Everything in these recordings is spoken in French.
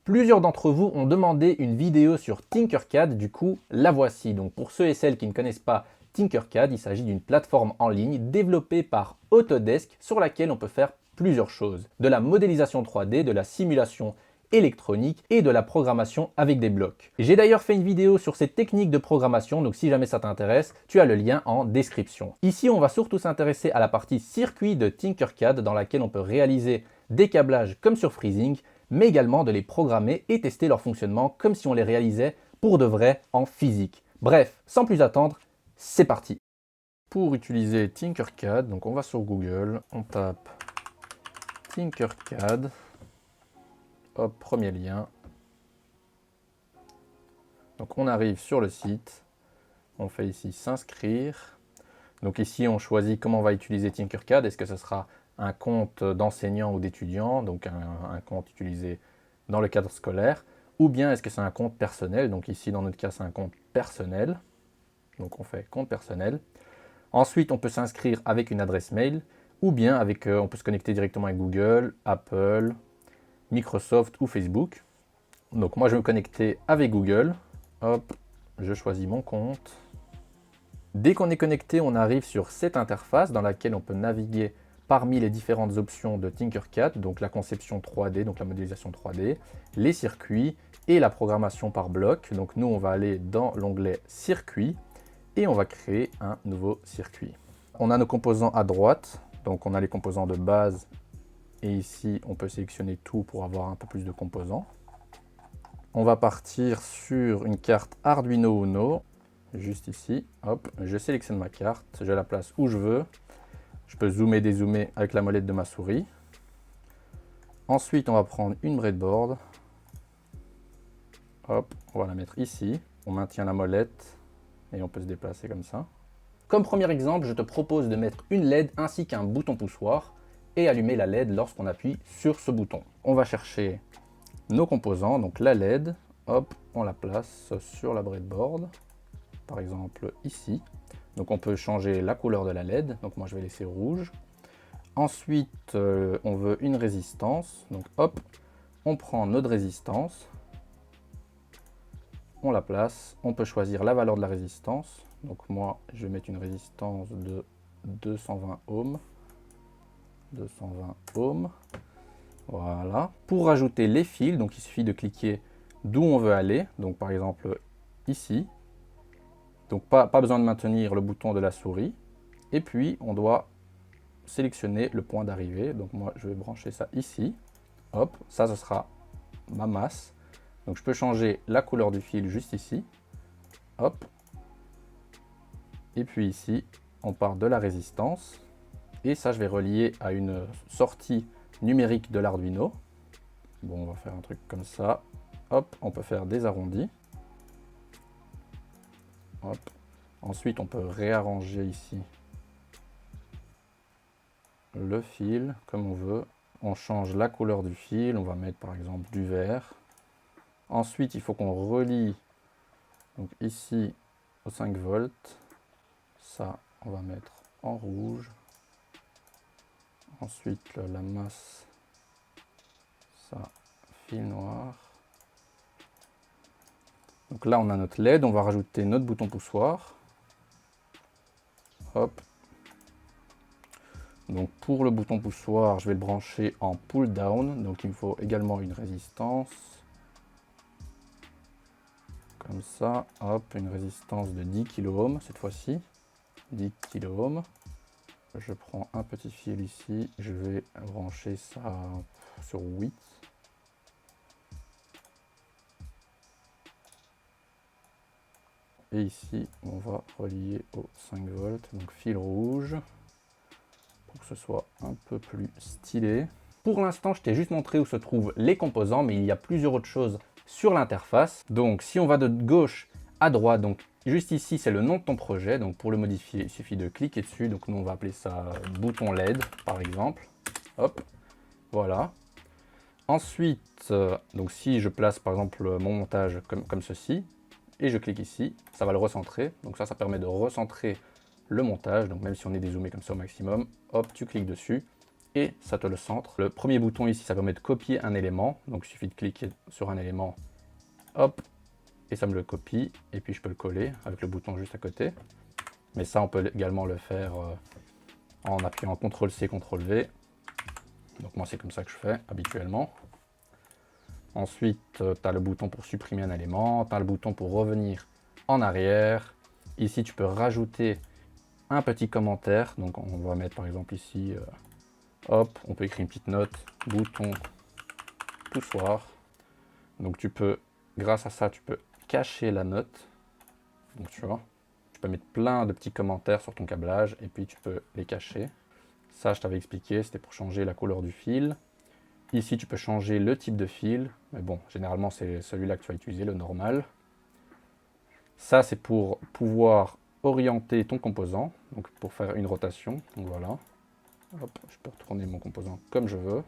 Plusieurs d'entre vous ont demandé une vidéo sur Tinkercad, du coup la voici. Donc pour ceux et celles qui ne connaissent pas Tinkercad, il s'agit d'une plateforme en ligne développée par Autodesk sur laquelle on peut faire plusieurs choses. De la modélisation 3D, de la simulation électronique et de la programmation avec des blocs. J'ai d'ailleurs fait une vidéo sur ces techniques de programmation, donc si jamais ça t'intéresse, tu as le lien en description. Ici, on va surtout s'intéresser à la partie circuit de Tinkercad dans laquelle on peut réaliser des câblages comme sur Freezing, mais également de les programmer et tester leur fonctionnement comme si on les réalisait pour de vrai en physique. Bref, sans plus attendre, c'est parti. Pour utiliser Tinkercad, donc on va sur Google, on tape Tinkercad, hop, premier lien. Donc on arrive sur le site, on fait ici s'inscrire. Donc ici on choisit comment on va utiliser Tinkercad, est-ce que ce sera un compte d'enseignant ou d'étudiant, donc un compte utilisé dans le cadre scolaire, ou bien est-ce que c'est un compte personnel, donc ici dans notre cas c'est un compte personnel, donc on fait compte personnel. Ensuite on peut s'inscrire avec une adresse mail, ou bien avec, on peut se connecter directement avec Google, Apple, Microsoft ou Facebook. Donc moi je vais me connecter avec Google, hop, je choisis mon compte. Dès qu'on est connecté, on arrive sur cette interface dans laquelle on peut naviguer parmi les différentes options de Tinkercad, donc la conception 3D, donc la modélisation 3D, les circuits et la programmation par bloc. Donc nous, on va aller dans l'onglet circuit et on va créer un nouveau circuit. On a nos composants à droite, donc on a les composants de base et ici, on peut sélectionner tout pour avoir un peu plus de composants. On va partir sur une carte Arduino Uno, juste ici, hop, je sélectionne ma carte, je la place où je veux. Je peux zoomer, dézoomer avec la molette de ma souris. Ensuite, on va prendre une breadboard. Hop, on va la mettre ici. On maintient la molette et on peut se déplacer comme ça. Comme premier exemple, je te propose de mettre une LED ainsi qu'un bouton poussoir et allumer la LED lorsqu'on appuie sur ce bouton. On va chercher nos composants, donc la LED. Hop, on la place sur la breadboard. Par exemple ici. Donc on peut changer la couleur de la LED, donc moi je vais laisser rouge. Ensuite, on veut une résistance, donc hop, on prend notre résistance, on la place, on peut choisir la valeur de la résistance. Donc moi je vais mettre une résistance de 220 ohms. 220 ohms. Voilà. Pour rajouter les fils, donc il suffit de cliquer d'où on veut aller, donc par exemple ici. Donc pas besoin de maintenir le bouton de la souris. Et puis on doit sélectionner le point d'arrivée. Donc moi je vais brancher ça ici. Hop, ça ce sera ma masse. Donc je peux changer la couleur du fil juste ici. Hop. Et puis ici, on part de la résistance. Et ça je vais relier à une sortie numérique de l'Arduino. Bon, on va faire un truc comme ça. Hop, on peut faire des arrondis. Hop. Ensuite, on peut réarranger ici le fil comme on veut. On change la couleur du fil. On va mettre par exemple du vert. Ensuite, il faut qu'on relie donc ici au 5 volts. Ça, on va mettre en rouge. Ensuite, la masse, ça, fil noir. Donc là, on a notre LED. On va rajouter notre bouton poussoir. Hop. Donc pour le bouton poussoir, je vais le brancher en pull down. Donc il me faut également une résistance. Comme ça, hop, une résistance de 10 kΩ cette fois-ci. 10 kΩ. Je prends un petit fil ici, je vais brancher ça sur 8. Et ici, on va relier au 5 volts, donc fil rouge, pour que ce soit un peu plus stylé. Pour l'instant, je t'ai juste montré où se trouvent les composants, mais il y a plusieurs autres choses sur l'interface. Donc, si on va de gauche à droite, donc juste ici, c'est le nom de ton projet. Donc, pour le modifier, il suffit de cliquer dessus. Donc, nous, on va appeler ça bouton LED, par exemple. Hop, voilà. Ensuite, donc si je place, par exemple, mon montage comme ceci, et je clique ici, ça va le recentrer. Donc ça permet de recentrer le montage. Donc même si on est dézoomé comme ça au maximum, hop, tu cliques dessus et ça te le centre. Le premier bouton ici, ça permet de copier un élément. Donc il suffit de cliquer sur un élément, hop, et ça me le copie. Et puis je peux le coller avec le bouton juste à côté. Mais ça, on peut également le faire en appuyant CTRL-C, CTRL-V. Donc moi, c'est comme ça que je fais habituellement. Ensuite, tu as le bouton pour supprimer un élément, tu as le bouton pour revenir en arrière. Ici, tu peux rajouter un petit commentaire. Donc on va mettre par exemple ici, hop, on peut écrire une petite note, bouton poussoir. Donc tu peux, grâce à ça, tu peux cacher la note. Donc tu vois, tu peux mettre plein de petits commentaires sur ton câblage et puis tu peux les cacher. Ça, je t'avais expliqué, c'était pour changer la couleur du fil. Ici, tu peux changer le type de fil. Mais bon, généralement, c'est celui-là que tu vas utiliser, le normal. Ça, c'est pour pouvoir orienter ton composant, donc pour faire une rotation. Donc voilà. Hop, je peux retourner mon composant comme je veux.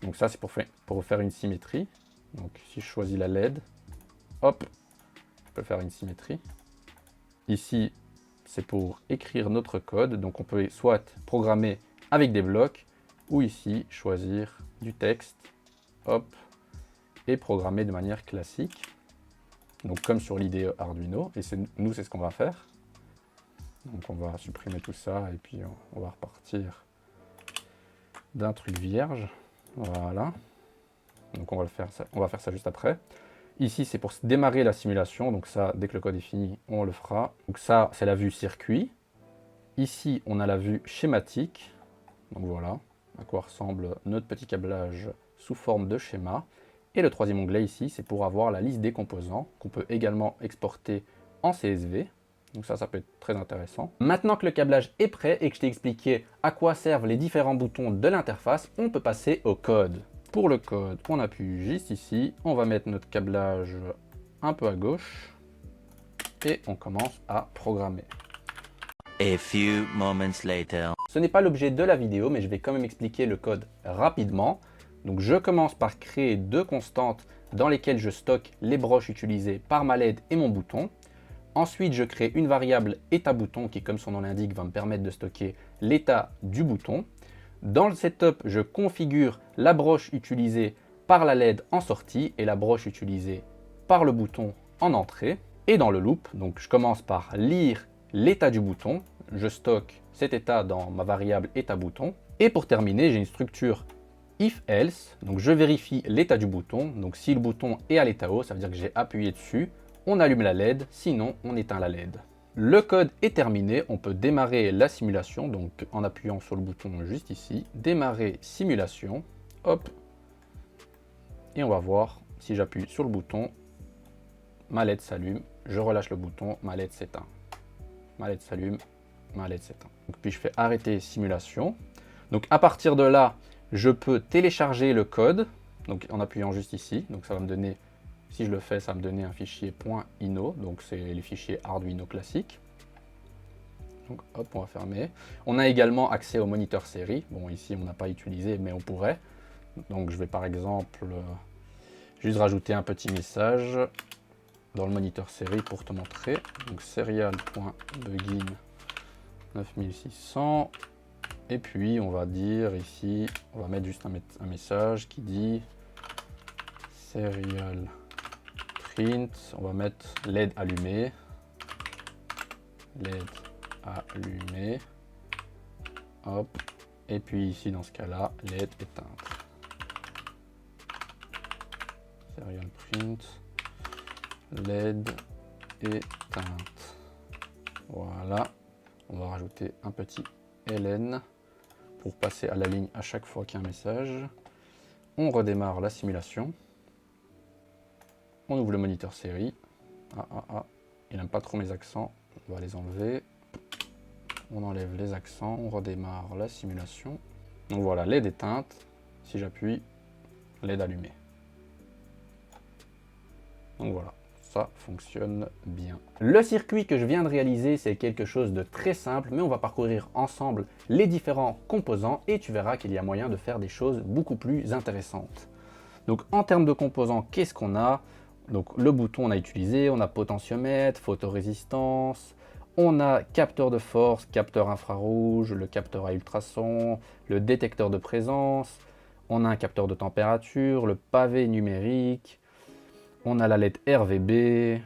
Donc ça, c'est pour faire une symétrie. Donc si je choisis la LED, hop, je peux faire une symétrie. Ici, c'est pour écrire notre code. Donc on peut soit programmer avec des blocs, ou ici, choisir du texte, hop, et programmer de manière classique. Donc comme sur l'IDE Arduino, et nous, c'est ce qu'on va faire. Donc on va supprimer tout ça, et puis on va repartir d'un truc vierge. Voilà. Donc on va faire ça juste après. Ici, c'est pour démarrer la simulation. Donc ça, dès que le code est fini, on le fera. Donc ça, c'est la vue circuit. Ici, on a la vue schématique. Donc voilà, à quoi ressemble notre petit câblage sous forme de schéma. Et le troisième onglet ici, c'est pour avoir la liste des composants qu'on peut également exporter en CSV. Donc ça peut être très intéressant. Maintenant que le câblage est prêt et que je t'ai expliqué à quoi servent les différents boutons de l'interface, on peut passer au code. Pour le code, on appuie juste ici, on va mettre notre câblage un peu à gauche et on commence à programmer. A few moments later. Ce n'est pas l'objet de la vidéo, mais je vais quand même expliquer le code rapidement. Donc je commence par créer deux constantes dans lesquelles je stocke les broches utilisées par ma LED et mon bouton. Ensuite, je crée une variable état bouton qui, comme son nom l'indique, va me permettre de stocker l'état du bouton. Dans le setup, je configure la broche utilisée par la LED en sortie et la broche utilisée par le bouton en entrée. Et dans le loop, donc je commence par lire l'état du bouton. Je stocke cet état dans ma variable état bouton. Et pour terminer, j'ai une structure if-else. Donc je vérifie l'état du bouton. Donc si le bouton est à l'état haut, ça veut dire que j'ai appuyé dessus. On allume la LED, sinon on éteint la LED. Le code est terminé, on peut démarrer la simulation, donc en appuyant sur le bouton juste ici, démarrer simulation, hop, et on va voir si j'appuie sur le bouton, ma LED s'allume, je relâche le bouton, ma LED s'éteint. Ma LED s'allume, ma LED s'éteint. Puis je fais arrêter simulation. Donc à partir de là, je peux télécharger le code, donc en appuyant juste ici, donc ça va me donner. Si je le fais, ça va me donner un fichier .ino, donc c'est les fichiers Arduino classiques. Donc hop, on va fermer. On a également accès au moniteur série. Bon, ici, on n'a pas utilisé, mais on pourrait. Donc je vais par exemple juste rajouter un petit message dans le moniteur série pour te montrer. Donc serial.begin 9600. Et puis, on va dire ici, on va mettre juste un message qui dit serial print, on va mettre LED allumé, LED allumé, hop, et puis ici dans ce cas-là, LED éteinte. Serial print, LED éteinte. Voilà, on va rajouter un petit LN pour passer à la ligne à chaque fois qu'il y a un message. On redémarre la simulation. On ouvre le moniteur série. Il n'aime pas trop mes accents. On va les enlever. On enlève les accents. On redémarre la simulation. Donc voilà, LED éteinte. Si j'appuie, LED allumé. Donc voilà, ça fonctionne bien. Le circuit que je viens de réaliser, c'est quelque chose de très simple, mais on va parcourir ensemble les différents composants et tu verras qu'il y a moyen de faire des choses beaucoup plus intéressantes. Donc en termes de composants, qu'est-ce qu'on a? Donc le bouton on a utilisé, on a potentiomètre, photorésistance, On a capteur de force, capteur infrarouge, le capteur à ultrasons, le détecteur de présence, on a un capteur de température, le pavé numérique, on a la LED RVB,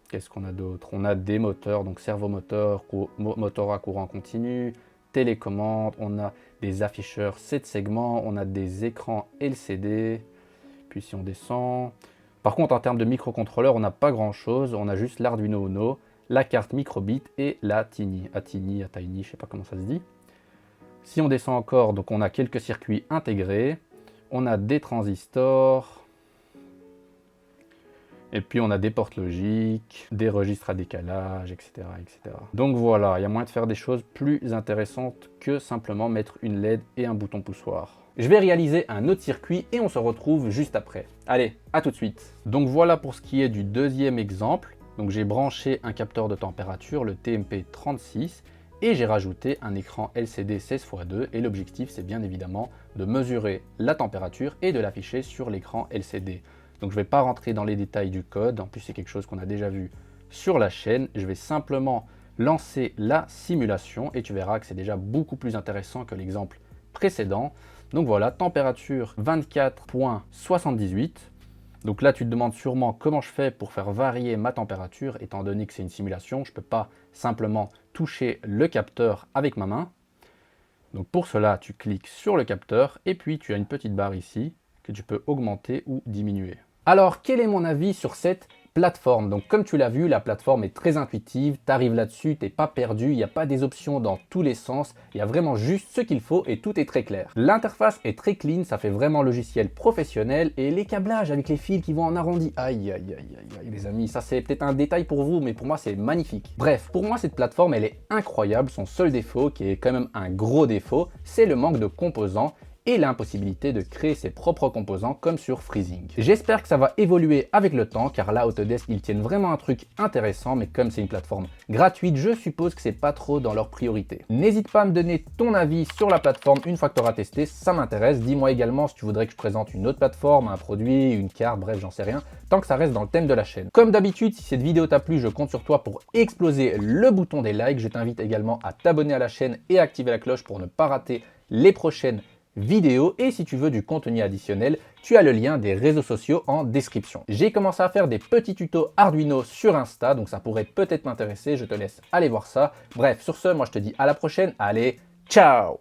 qu'est-ce qu'on a d'autre? On a des moteurs, donc servomoteur, moteur à courant continu, télécommande, on a des afficheurs 7 segments, on a des écrans LCD, puis si on descend... Par contre, en termes de microcontrôleur, on n'a pas grand-chose, on a juste l'Arduino Uno, la carte microbit et la Tiny. Atini, Ataini, je ne sais pas comment ça se dit. Si on descend encore, donc on a quelques circuits intégrés, on a des transistors, et puis on a des portes logiques, des registres à décalage, etc., etc. Donc voilà, il y a moyen de faire des choses plus intéressantes que simplement mettre une LED et un bouton poussoir. Je vais réaliser un autre circuit et on se retrouve juste après. Allez, à tout de suite. Donc voilà pour ce qui est du deuxième exemple. Donc j'ai branché un capteur de température, le TMP36, et j'ai rajouté un écran LCD 16x2 et l'objectif c'est bien évidemment de mesurer la température et de l'afficher sur l'écran LCD. Donc je ne vais pas rentrer dans les détails du code, en plus c'est quelque chose qu'on a déjà vu sur la chaîne. Je vais simplement lancer la simulation et tu verras que c'est déjà beaucoup plus intéressant que l'exemple précédent. Donc voilà, température 24,78. Donc là, tu te demandes sûrement comment je fais pour faire varier ma température, étant donné que c'est une simulation. Je ne peux pas simplement toucher le capteur avec ma main. Donc pour cela, tu cliques sur le capteur et puis tu as une petite barre ici que tu peux augmenter ou diminuer. Alors, quel est mon avis sur cette plateforme? Donc comme tu l'as vu, la plateforme est très intuitive, tu arrives là-dessus, tu n'es pas perdu, il n'y a pas des options dans tous les sens, il y a vraiment juste ce qu'il faut et tout est très clair. L'interface est très clean, ça fait vraiment logiciel professionnel et les câblages avec les fils qui vont en arrondi, aïe aïe aïe aïe aïe les amis, ça c'est peut-être un détail pour vous mais pour moi c'est magnifique. Bref, pour moi cette plateforme elle est incroyable, son seul défaut qui est quand même un gros défaut, c'est le manque de composants et l'impossibilité de créer ses propres composants comme sur Freezing. J'espère que ça va évoluer avec le temps car là Autodesk ils tiennent vraiment un truc intéressant mais comme c'est une plateforme gratuite je suppose que c'est pas trop dans leur priorité. N'hésite pas à me donner ton avis sur la plateforme une fois que tu auras testé, ça m'intéresse. Dis-moi également si tu voudrais que je présente une autre plateforme, un produit, une carte, bref j'en sais rien, tant que ça reste dans le thème de la chaîne. Comme d'habitude, si cette vidéo t'a plu, je compte sur toi pour exploser le bouton des likes. Je t'invite également à t'abonner à la chaîne et à activer la cloche pour ne pas rater les prochaines vidéo et si tu veux du contenu additionnel, tu as le lien des réseaux sociaux en description. J'ai commencé à faire des petits tutos Arduino sur Insta, donc ça pourrait peut-être m'intéresser, je te laisse aller voir ça. Bref, sur ce, moi je te dis à la prochaine, allez, ciao!